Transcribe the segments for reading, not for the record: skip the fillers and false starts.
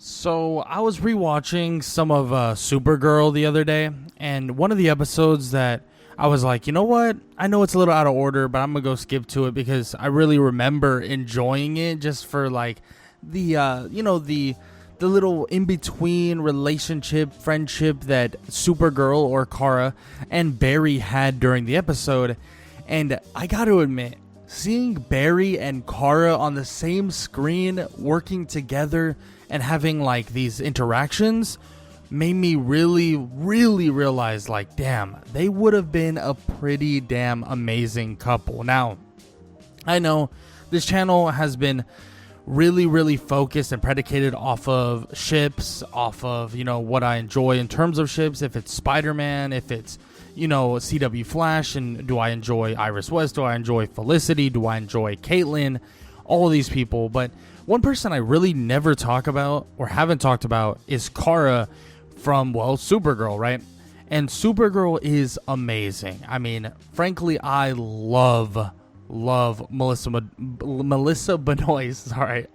So I was rewatching some of Supergirl the other day, and one of the episodes that I was like, you know what? I know it's a little out of order, but I'm gonna go skip to it because I really remember enjoying it just for like the little in between relationship, friendship that Supergirl or Kara and Barry had during the episode. And I got to admit, seeing Barry and Kara on the same screen working together and having like these interactions made me really realize, like, damn, they would have been a pretty damn amazing couple. Now, I know this channel has been really focused and predicated off of ships, off of, what I enjoy in terms of ships. If it's Spider-Man, if it's, CW Flash, and do I enjoy Iris West? Do I enjoy Felicity? Do I enjoy Caitlyn? All of these people. But one person I really never talk about or haven't talked about is Kara from, Supergirl, right? And Supergirl is amazing. I mean, frankly, I love Melissa Benoist, sorry,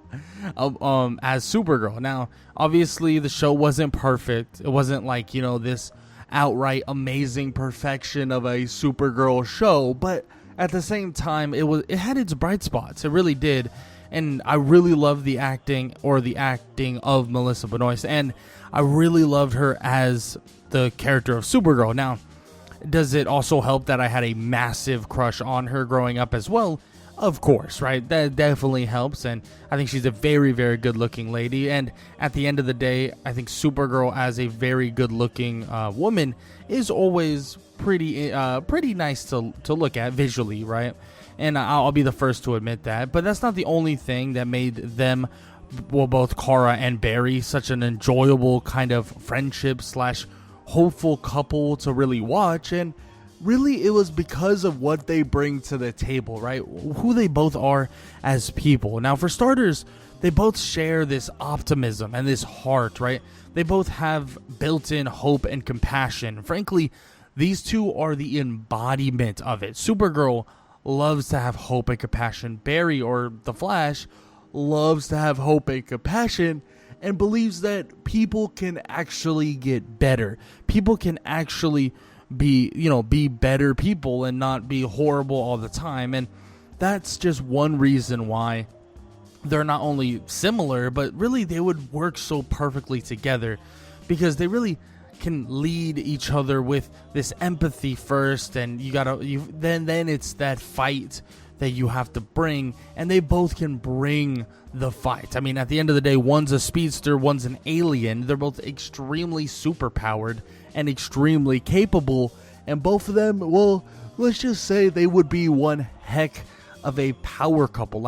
as Supergirl. Now, obviously, the show wasn't perfect. It wasn't like, this outright amazing perfection of a Supergirl show, but at the same time, it had its bright spots. It really did. And I really loved the acting of Melissa Benoist, and I really loved her as the character of Supergirl. Now, does it also help that I had a massive crush on her growing up as well? Of course, right? That definitely helps, and I think she's a very good looking lady. And at the end of the day, I think Supergirl as a very good looking woman is always pretty nice to look at visually, right? And I'll be the first to admit that. But that's not the only thing that made them, both Kara and Barry, such an enjoyable kind of friendship / hopeful couple to really watch. And really, it was because of what they bring to the table, right? Who they both are as people. Now, for starters, they both share this optimism and this heart, right? They both have built-in hope and compassion. Frankly, these two are the embodiment of it. Supergirl loves to have hope and compassion. Barry, or the Flash, loves to have hope and compassion and believes that people can actually get better. People can actually be better people and not be horrible all the time. And that's just one reason why they're not only similar, but really they would work so perfectly together, because they really can lead each other with this empathy first, and then it's that fight that you have to bring, and they both can bring the fight. I mean, at the end of the day, one's a speedster, one's an alien. They're both extremely superpowered and extremely capable, and both of them, well, let's just say they would be one heck of a power couple,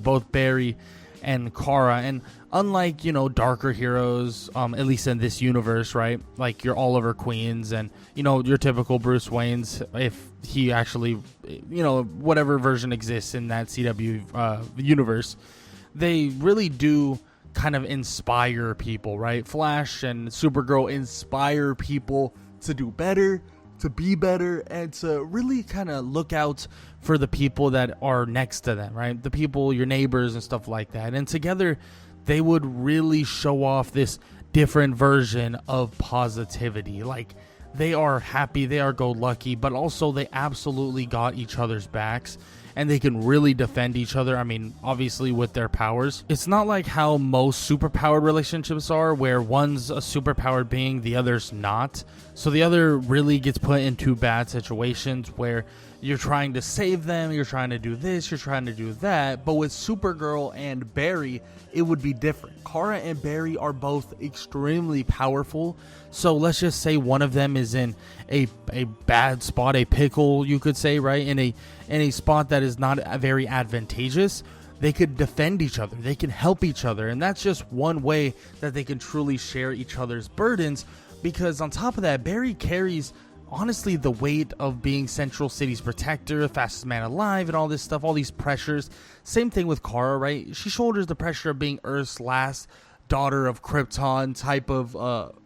both Barry and Kara. And unlike, darker heroes, at least in this universe, right? Like your Oliver Queens and, your typical Bruce Waynes, if he actually, whatever version exists in that CW universe, they really do kind of inspire people, right? Flash and Supergirl inspire people to do better, to be better, and to really kind of look out for the people that are next to them, right? The people, your neighbors and stuff like that. And together, they would really show off this different version of positivity. Like, they are happy, they are go-lucky, but also they absolutely got each other's backs, and they can really defend each other. I mean, obviously with their powers. It's not like how most superpowered relationships are, where one's a superpowered being, the other's not. So the other really gets put into bad situations where you're trying to save them, you're trying to do this, you're trying to do that. But with Supergirl and Barry, it would be different. Kara and Barry are both extremely powerful. So let's just say one of them is in a bad spot, a pickle, you could say, right? In a spot that is not very advantageous. They could defend each other. They can help each other. And that's just one way that they can truly share each other's burdens. Because on top of that, Barry carries, honestly, the weight of being Central City's protector, fastest man alive, and all this stuff, all these pressures. Same thing with Kara, right? She shoulders the pressure of being Earth's last daughter of Krypton type of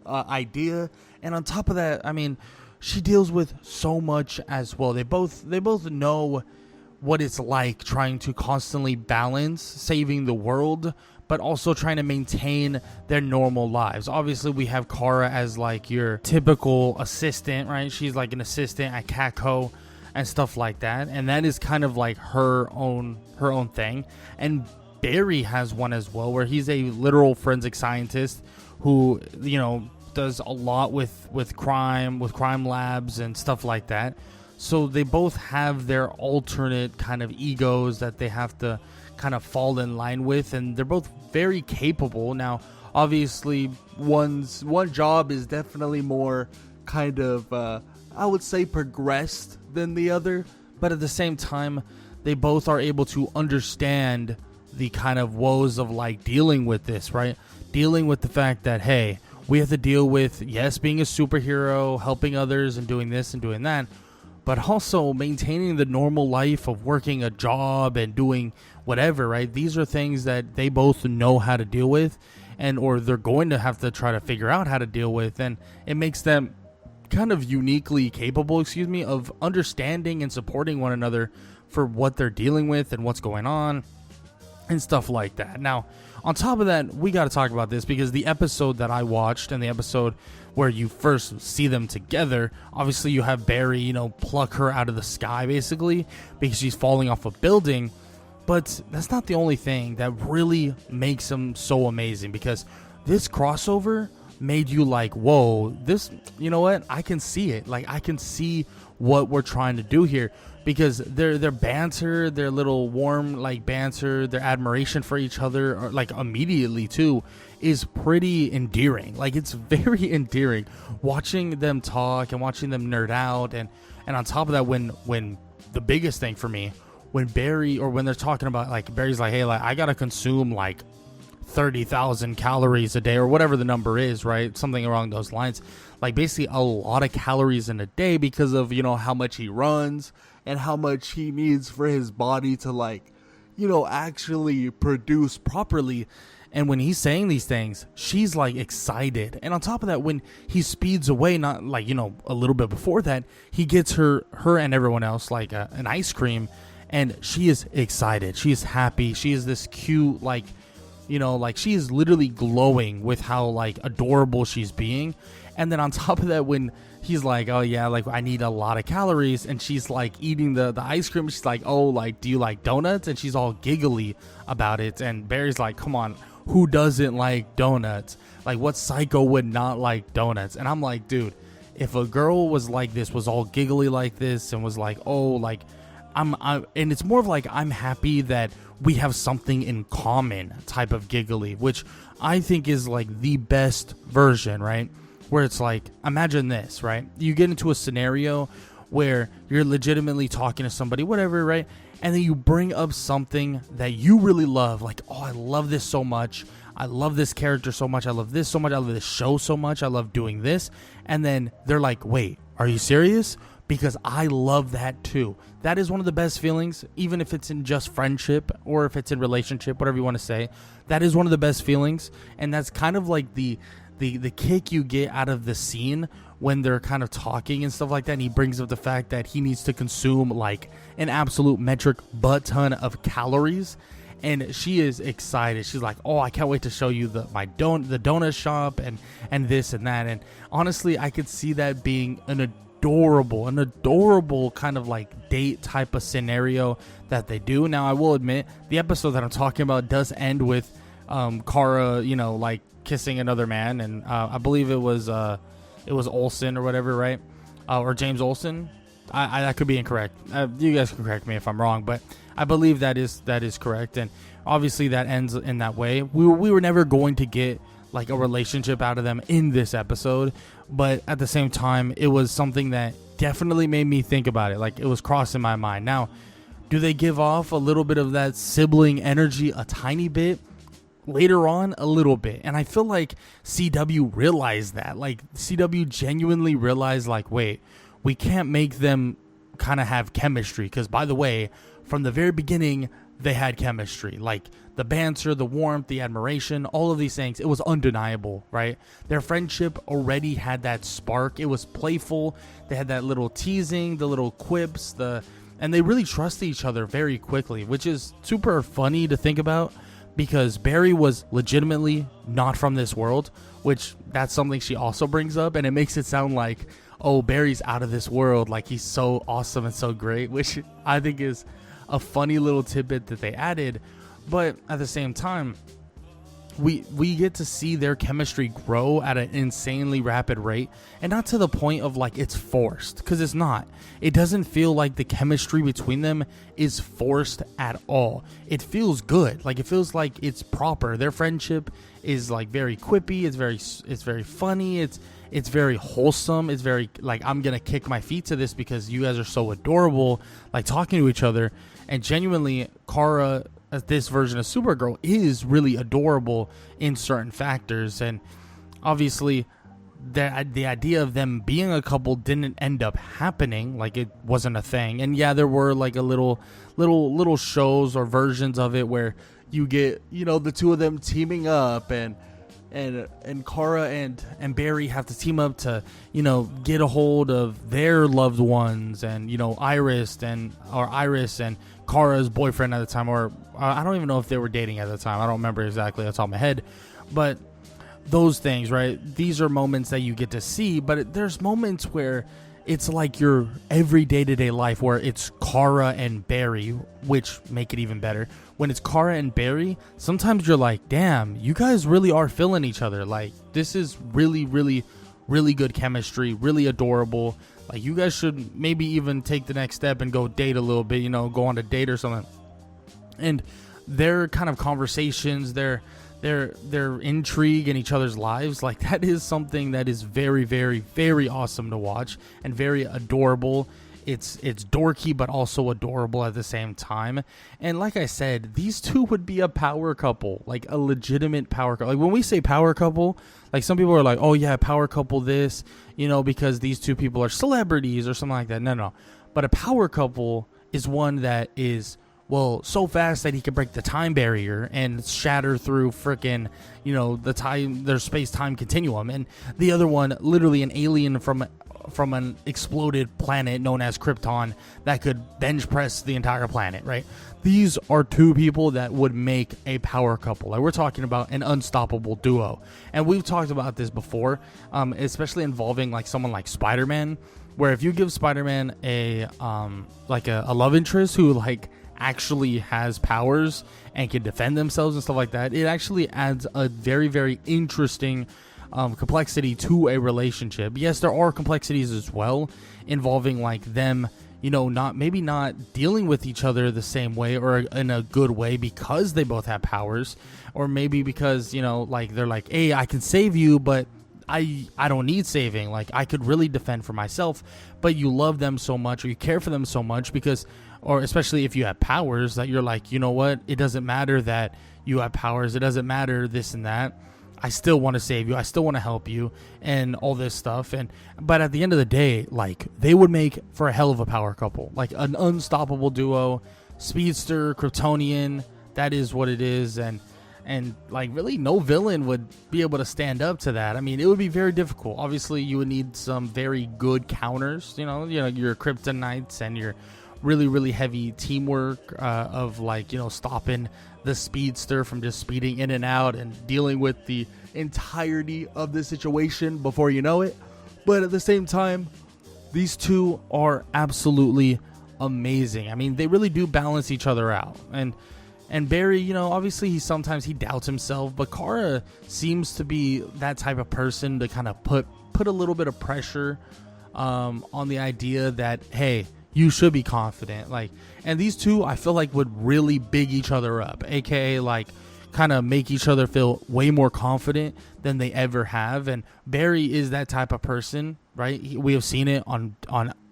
idea. And on top of that, I mean, she deals with so much as well. They both know what it's like trying to constantly balance saving the world, but also trying to maintain their normal lives. Obviously, we have Kara as like your typical assistant, right? She's like an assistant at Catco and stuff like that, and that is kind of like her own thing. And Barry has one as well, where he's a literal forensic scientist who, you know, does a lot with crime labs and stuff like that. So they both have their alternate kind of egos that they have to kind of fall in line with, and they're both very capable. Now, obviously, one job is definitely more kind of, I would say, progressed than the other, but at the same time, they both are able to understand the kind of woes of like dealing with this, right? Dealing with the fact that, hey, we have to deal with, yes, being a superhero, helping others and doing this and doing that, but also maintaining the normal life of working a job and doing whatever, right? These are things that they both know how to deal with, and or they're going to have to try to figure out how to deal with, and it makes them kind of uniquely capable, of understanding and supporting one another for what they're dealing with and what's going on and stuff like that. Now, on top of that, we got to talk about this because the episode that I watched and the episode where you first see them together, obviously you have Barry, pluck her out of the sky basically because she's falling off a building. But that's not the only thing that really makes them so amazing, because this crossover made you like, whoa, this, you know what? I can see it. Like, I can see what we're trying to do here, because their banter, their little warm like banter, their admiration for each other, or like immediately too, is pretty endearing. Like, it's very endearing watching them talk and watching them nerd out, and on top of that, when the biggest thing for me, when Barry, or when they're talking about, like, Barry's like, hey, like, I gotta consume like 30,000 calories a day, or whatever the number is, right? Something along those lines. Like, basically a lot of calories in a day because of, how much he runs and how much he needs for his body to, like, actually produce properly. And when he's saying these things, she's like excited. And on top of that, when he speeds away, not like, a little bit before that, he gets her and everyone else like an ice cream, and she is excited. She is happy. She is this cute, like, like, she is literally glowing with how like adorable she's being. And then on top of that, when he's like, oh yeah, like, I need a lot of calories, and she's like eating the ice cream, she's like, oh, like, do you like donuts? And she's all giggly about it. And Barry's like, come on, who doesn't like donuts? Like, what psycho would not like donuts? And I'm like, dude, if a girl was like this, was all giggly like this, and was like, oh, like, I'm and it's more of like, I'm happy that we have something in common type of giggly, which I think is like the best version, right? Where it's like, imagine this, right? You get into a scenario where you're legitimately talking to somebody, whatever, right? And then you bring up something that you really love, like, oh, I love this so much. I love this character so much. I love this so much. I love this show so much. I love doing this. And then they're like, wait, are you serious? Because I love that too. That is one of the best feelings, even if it's in just friendship or if it's in relationship, whatever you want to say. That is one of the best feelings. And that's kind of like the kick you get out of the scene when they're kind of talking and stuff like that. And he brings up the fact that he needs to consume like an absolute metric butt ton of calories. And she is excited. She's like, oh, I can't wait to show you the donut shop and this and that. And honestly, I could see that being an adorable kind of like date type of scenario that they do. Now, I will admit, the episode that I'm talking about does end with Kara, like kissing another man, and I believe it was Olsen or whatever, right? Or James Olsen. I could be incorrect. You guys can correct me if I'm wrong, but I believe that is correct. And obviously that ends in that way. We were never going to get like a relationship out of them in this episode, but at the same time, it was something that definitely made me think about it. Like, it was crossing my mind. Now, do they give off a little bit of that sibling energy a tiny bit? Later on, a little bit. And I feel like CW realized that. Like, CW genuinely realized, like, wait, we can't make them kind of have chemistry. Because, by the way, from the very beginning, they had chemistry. Like, the banter, the warmth, the admiration, all of these things, it was undeniable, right? Their friendship already had that spark. It was playful. They had that little teasing, the little quips, the and they really trusted each other very quickly, which is super funny to think about because Barry was legitimately not from this world, which that's something she also brings up, and it makes it sound like, oh, Barry's out of this world, like he's so awesome and so great, which I think is a funny little tidbit that they added. But at the same time, we get to see their chemistry grow at an insanely rapid rate, and not to the point of like it's forced, because it's not. It doesn't feel like the chemistry between them is forced at all. It feels good. Like it feels like it's proper. Their friendship is like very quippy. It's very funny. It's very wholesome. It's very like, I'm gonna kick my feet to this because you guys are so adorable, like talking to each other. And genuinely, Kara, this version of Supergirl, is really adorable in certain factors. And obviously the idea of them being a couple didn't end up happening. Like it wasn't a thing. And yeah, there were like a little shows or versions of it where you get, you know, the two of them teaming up, and Kara and Barry have to team up to, you know, get a hold of their loved ones, and, you know, Iris and Kara's boyfriend at the time, or I don't even know if they were dating at the time. I don't remember exactly off the top of my head, but those things, right? These are moments that you get to see, but there's moments where it's like your every day-to-day life where it's Kara and Barry, which make it even better. When it's Kara and Barry, sometimes you're like, damn, you guys really are feeling each other. Like, this is really, really, really good chemistry, really adorable. Like, you guys should maybe even take the next step and go date a little bit, you know, go on a date or something. And their kind of conversations, their intrigue in each other's lives, like that is something that is very, very, very awesome to watch and very adorable. It's dorky but also adorable at the same time. And like I said, these two would be a power couple, like a legitimate power couple. Like when we say power couple, like some people are like, oh yeah, power couple this, you know, because these two people are celebrities or something like that. No. But a power couple is one that is, well, so fast that he can break the time barrier and shatter through frickin', you know, their space-time continuum. And the other one, literally an alien from an exploded planet known as Krypton that could bench press the entire planet, right? These are two people that would make a power couple. Like, we're talking about an unstoppable duo. And we've talked about this before, especially involving like someone like Spider-Man, where if you give Spider-Man a love interest who like actually has powers and can defend themselves and stuff like that, it actually adds a very, very interesting complexity to a relationship. Yes, there are complexities as well involving like them, you know, not dealing with each other the same way or in a good way because they both have powers, or maybe because, you know, like they're like, hey, I can save you, but I don't need saving. Like, I could really defend for myself, but you love them so much, or you care for them so much because, or especially if you have powers, that you're like, you know what, it doesn't matter that you have powers, it doesn't matter this and that, I still want to save you, I still want to help you, and all this stuff. But at the end of the day, like, they would make for a hell of a power couple, like an unstoppable duo, speedster, Kryptonian, that is what it is. And like, really no villain would be able to stand up to that. I mean, it would be very difficult. Obviously, you would need some very good counters, you know, your kryptonites and your really, really heavy teamwork of like, you know, stopping the speedster from just speeding in and out and dealing with the entirety of the situation before you know it. But at the same time, these two are absolutely amazing. I mean, they really do balance each other out. And Barry, you know, obviously sometimes he doubts himself, but Kara seems to be that type of person to kind of put a little bit of pressure on the idea that, hey, you should be confident. Like, and these two, I feel like, would really big each other up, aka like kind of make each other feel way more confident than they ever have. And Barry is that type of person, right? We have seen it on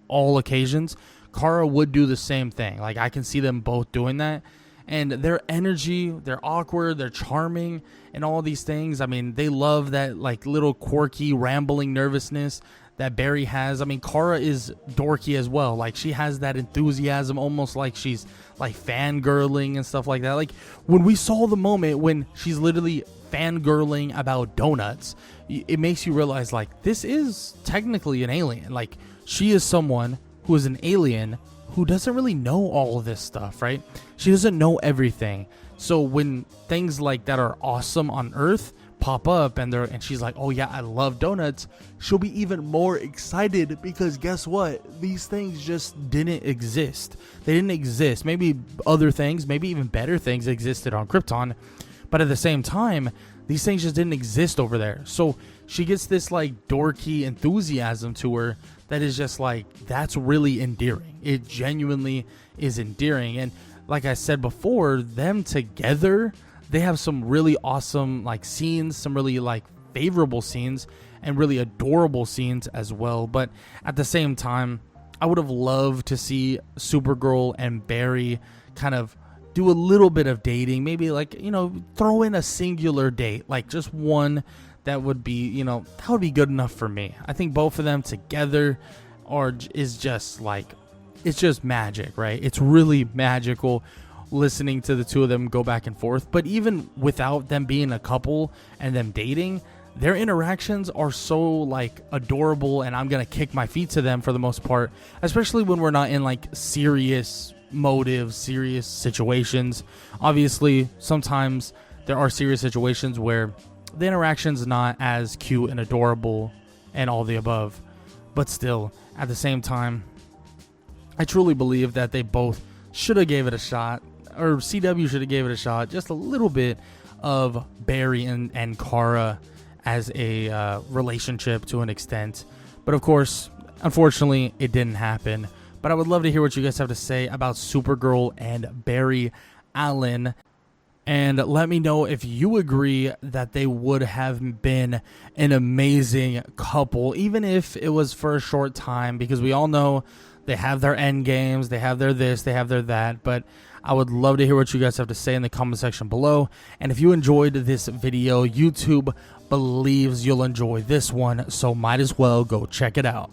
all occasions. Kara would do the same thing. Like, I can see them both doing that. And their energy, they're awkward, they're charming, and all these things. I mean, they love that like little quirky, rambling nervousness that Barry has. I mean, Kara is dorky as well. Like, she has that enthusiasm, almost like she's like fangirling and stuff like that. Like, when we saw the moment when she's literally fangirling about donuts, it makes you realize, like, this is technically an alien. Like, she is someone who is an alien who doesn't really know all of this stuff, right? She doesn't know everything. So when things like that are awesome on Earth pop up and she's like, oh yeah, I love donuts, she'll be even more excited because guess what? These things just didn't exist. They didn't exist. Maybe other things, maybe even better things existed on Krypton, but at the same time, these things just didn't exist over there. So she gets this like dorky enthusiasm to her that is just like, that's really endearing. It genuinely is endearing. And like I said before, them together, they have some really awesome like scenes, some really like favorable scenes and really adorable scenes as well. But at the same time, I would have loved to see Supergirl and Barry kind of do a little bit of dating, maybe like, you know, throw in a singular date, like just one. That would be, you know, that would be good enough for me. I think both of them together is just like, it's just magic, right? It's really magical listening to the two of them go back and forth. But even without them being a couple and them dating, their interactions are so like adorable, and I'm gonna kick my feet to them for the most part, especially when we're not in like serious motives, serious situations. Obviously, sometimes there are serious situations where the interaction's not as cute and adorable and all the above, but still, at the same time, I truly believe that they both should have gave it a shot, or CW should have gave it a shot, just a little bit of Barry and Kara as a relationship to an extent. But of course, unfortunately, it didn't happen. But I would love to hear what you guys have to say about Supergirl and Barry Allen. And let me know if you agree that they would have been an amazing couple, even if it was for a short time, because we all know they have their end games, they have their this, they have their that. But I would love to hear what you guys have to say in the comment section below. And if you enjoyed this video, YouTube believes you'll enjoy this one, so might as well go check it out.